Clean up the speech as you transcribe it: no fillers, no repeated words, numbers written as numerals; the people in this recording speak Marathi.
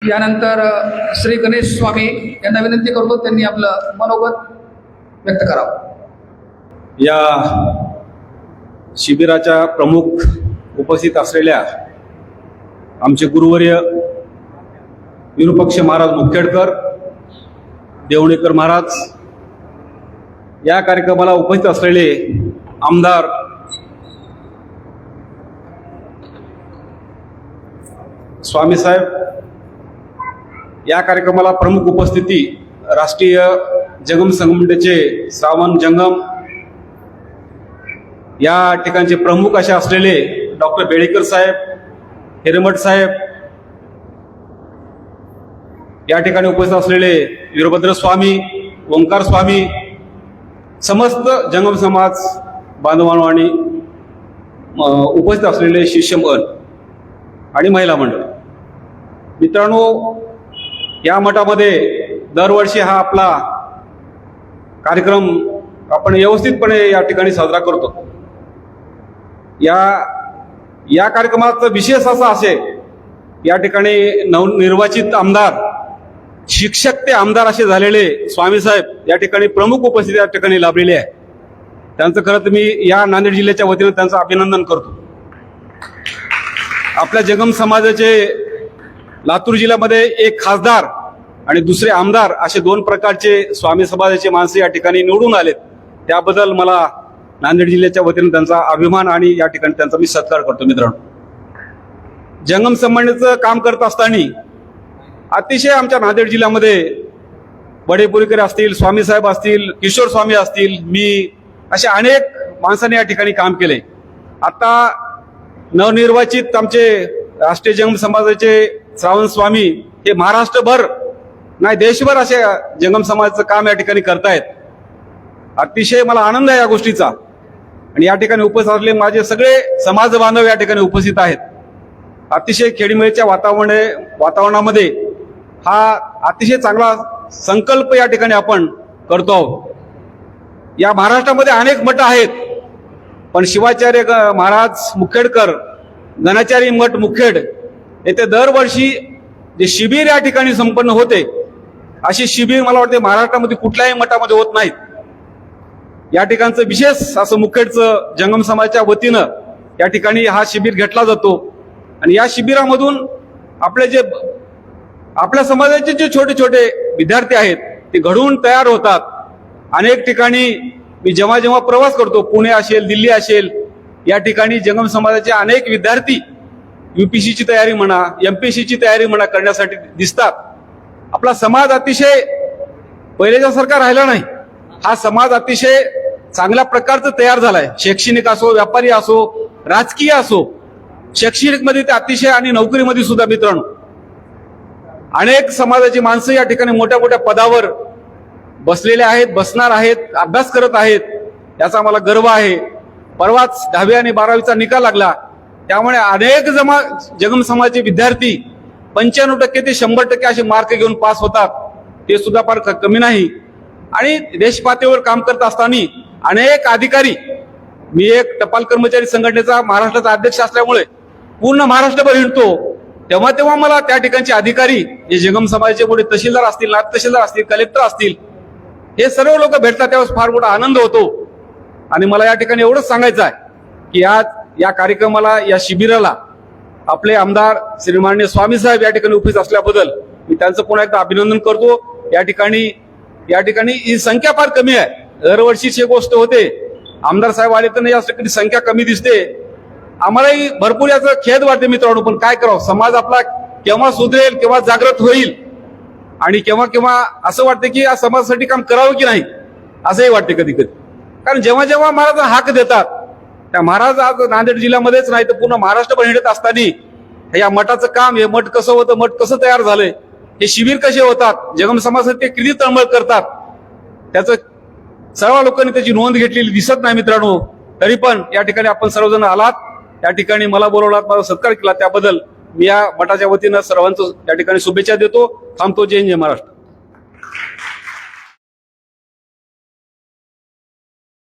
यानंतर श्री गणेश स्वामी यांना विनंती करतो त्यांनी आपलं मनोगत व्यक्त करावं। या शिबिराच्या प्रमुख उपस्थित असलेल्या आमचे गुरुवर्य विरूपाक्ष महाराज मुखेडकर देवणेकर महाराज, या कार्यक्रमाला उपस्थित असलेले आमदार स्वामी साहेब, या कार्यक्रमाला प्रमुख उपस्थिती राष्ट्रीय जंगम संघटनेचे श्रावण जंगम या ठिकाणचे प्रमुख असे असलेले डॉक्टर बेडेकर साहेब, हिरेमठ साहेब, या ठिकाणी उपस्थित असलेले वीरभद्र स्वामी, ओंकार स्वामी, समस्त जंगम समाज बांधवांनो आणि उपस्थित असलेले शिष्यगण आणि महिला मंडळ मित्रांनो, या मठामध्ये दरवर्षी हा आपला कार्यक्रम आपण व्यवस्थितपणे या ठिकाणी साजरा करतो। या कार्यक्रमाचा विशेष असा असेल, या ठिकाणी नवनिर्वाचित आमदार, शिक्षक ते आमदार असे झालेले स्वामी साहेब या ठिकाणी प्रमुख उपस्थिती या ठिकाणी लाभलेले आहे। त्यांचं खरं तर मी या नांदेड जिल्ह्याच्या वतीने त्यांचं अभिनंदन करतो। आपल्या जंगम समाजाचे लातूर जिल्ह्यामध्ये एक खासदार आणि दुसरे आमदार असे दोन प्रकारचे स्वामी समाजाचे माणसं या ठिकाणी निवडून आलेत, त्याबद्दल मला नांदेड जिल्ह्याच्या वतीने त्यांचा अभिमान आणि या ठिकाणी त्यांचा मी सत्कार करतो। मित्रांनो, जंगम संघटनेचं काम करत असताना अतिशय आमच्या नांदेड जिल्ह्यामध्ये बडेपुरीकर असतील, स्वामी साहेब असतील, किशोर स्वामी असतील, मी असे अनेक माणसांनी या ठिकाणी काम केले। आता नवनिर्वाचित आमचे राष्ट्रीय जंगम समाजाचे श्रावण स्वामी हे महाराष्ट्रभर नाही देशभर असे जंगम समाजाचं काम या ठिकाणी करतायत। अतिशय मला आनंद आहे या गोष्टीचा। आणि या ठिकाणी उपस्थित असलेले माझे सगळे समाज बांधव या ठिकाणी उपस्थित आहेत। अतिशय खेळीमेळीच्या वातावरणामध्ये हा अतिशय चांगला संकल्प या ठिकाणी आपण करतो आहोत। या महाराष्ट्रामध्ये अनेक मठ आहेत, पण शिवाचार्य महाराज मुखेडकर गणाचारी मठ मुखेड येथे दरवर्षी जे शिबिर या ठिकाणी संपन्न होते, अशी शिबिर मला वाटते महाराष्ट्रामध्ये कुठल्याही मठामध्ये होत नाहीत। या ठिकाणचं विशेष असं मुखेडचं जंगम समाजाच्या वतीनं या ठिकाणी हा शिबिर घेतला जातो। आणि या शिबिरामधून आपल्या समाजाचे जे छोटे छोटे विद्यार्थी आहेत ते घडवून तयार होतात। अनेक ठिकाणी मी जेव्हा जेव्हा प्रवास करतो, पुणे असेल, दिल्ली असेल, या ठिकाणी जंगम समाजाचे अनेक विद्यार्थी UPSCची तयारी म्हणा, MPSCची तयारी म्हणा करण्यासाठी दिसतात। आपला समाज अतिशय पहिल्यासारखा राहिला नाही, हा समाज अतिशय चांगल्या प्रकारचं तयार झालाय। शैक्षणिक असो, व्यापारी असो, राजकीय असो, शैक्षणिक मध्ये ते अतिशय आणि नोकरीमध्ये सुद्धा मित्रांनो अनेक समाजाची माणसं या ठिकाणी मोठ्या मोठ्या पदावर बसलेले आहेत, बसणार आहेत, अभ्यास करत आहेत, याचा मला गर्व आहे। परवाच 10वी आणि 12वीचा निकाल लागला, त्यामुळे अनेक जंगम समाजाचे विद्यार्थी 95% ते 100% असे मार्क घेऊन पास होतात, ते सुद्धा फार कमी नाही। आणि देश पातळीवर काम करत असताना अनेक अधिकारी, मी एक टपाल कर्मचारी संघटनेचा महाराष्ट्राचा अध्यक्ष असल्यामुळे पूर्ण महाराष्ट्रभर हिंडतो, तेव्हा तेव्हा मला त्या ठिकाणचे अधिकारी, जे जंगम समाजाचे मोठे तहसीलदार असतील, नायब तहसीलदार असतील, कलेक्टर असतील, हे सर्व लोक भेटतात, त्यावेळेस फार मोठा आनंद होतो। आणि मला या ठिकाणी एवढंच सांगायचं आहे की आज या कार्यक्रमाला, या शिबिराला आपले आमदार श्रीमान्य स्वामी साहेब या ठिकाणी उपस्थित असल्याबद्दल मी त्यांचं पुन्हा एकदा अभिनंदन करतो। या ठिकाणी ही संख्या फार कमी आहे। दरवर्षीची गोष्ट होते, आमदार साहेब आले तर या ठिकाणी संख्या कमी दिसते, आम्हालाही भरपूर याचं खेद वाटते मित्रांनो। पण काय करावं, समाज आपला केव्हा सुधरेल, केव्हा जागृत होईल, आणि केव्हा केव्हा असं वाटतं की या समाजासाठी काम करावं की नाही, असंही वाटते कधी कधी। कारण जेव्हा जेव्हा महाराज हाक देतात, त्या महाराज आज नांदेड जिल्ह्यामध्येच नाही तर पूर्ण महाराष्ट्रभर हिंडत असताना या मठाचं काम, हे मठ कसं होतं, मठ कसं तयार झालंय, हे शिबिर कसे होतात, जंगम समाजासाठी ते किती तळमळ करतात, त्याचं सर्व लोकांनी त्याची नोंद घेतलेली दिसत नाही मित्रांनो। तरी पण या ठिकाणी आपण सर्वजण आलात, या ठिकाणी मला बोलवलात, माझा सत्कार केला, त्याबद्दल मी या मठाच्या वतीनं सर्वांचं या ठिकाणी शुभेच्छा देतो। थांबतो। जय हिंद, जय महाराष्ट्र।